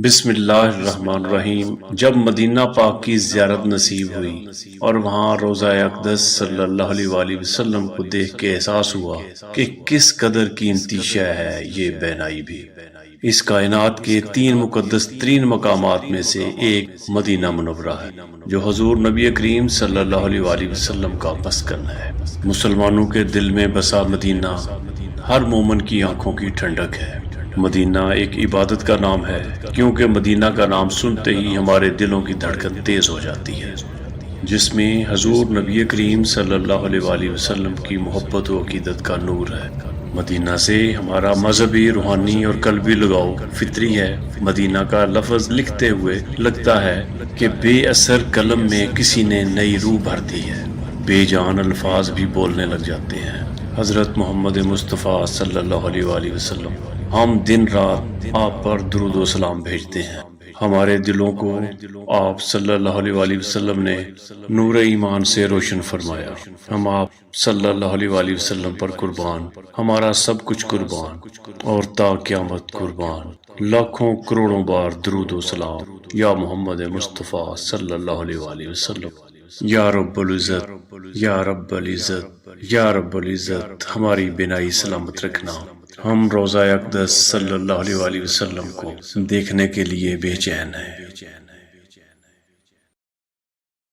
بسم اللہ الرحمن الرحیم۔ جب مدینہ پاک کی زیارت نصیب ہوئی اور وہاں روضہ اقدس صلی اللہ علیہ وآلہ وسلم کو دیکھ کے احساس ہوا کہ کس قدر قیمتی شے ہے یہ بینائی بھی۔ اس کائنات کے 3 مقدس ترین مقامات میں سے ایک مدینہ منورہ ہے جو حضور نبی کریم صلی اللہ علیہ وآلہ وسلم کا مسکن ہے۔ مسلمانوں کے دل میں بسا مدینہ ہر مومن کی آنکھوں کی ٹھنڈک ہے۔ مدینہ ایک عبادت کا نام ہے کیونکہ مدینہ کا نام سنتے ہی ہمارے دلوں کی دھڑکن تیز ہو جاتی ہے، جس میں حضور نبی کریم صلی اللہ علیہ وآلہ وسلم کی محبت و عقیدت کا نور ہے۔ مدینہ سے ہمارا مذہبی، روحانی اور قلبی لگاؤ فطری ہے۔ مدینہ کا لفظ لکھتے ہوئے لگتا ہے کہ بے اثر قلم میں کسی نے نئی روح بھر دی ہے، بے جان الفاظ بھی بولنے لگ جاتے ہیں۔ حضرت محمد مصطفیٰ صلی اللہ علیہ وآلہ وسلم، ہم دن رات آپ پر درود و سلام بھیجتے ہیں۔ ہمارے دلوں کو آپ صلی اللہ علیہ وآلہ وسلم نے نور ایمان سے روشن فرمایا۔ ہم آپ صلی اللہ علیہ وآلہ وسلم پر قربان، ہمارا سب کچھ قربان اور تا قیامت قربان۔ لاکھوں کروڑوں بار درود و سلام یا محمد مصطفیٰ صلی اللہ علیہ وآلہ وسلم۔ یا رب العزت، یا رب العزت، یا رب العزت، ہماری بینائی سلامت رکھنا۔ ہم روضہ اقدس صلی اللہ علیہ وآلہ وسلم کو دیکھنے کے لیے بے چین ہیں۔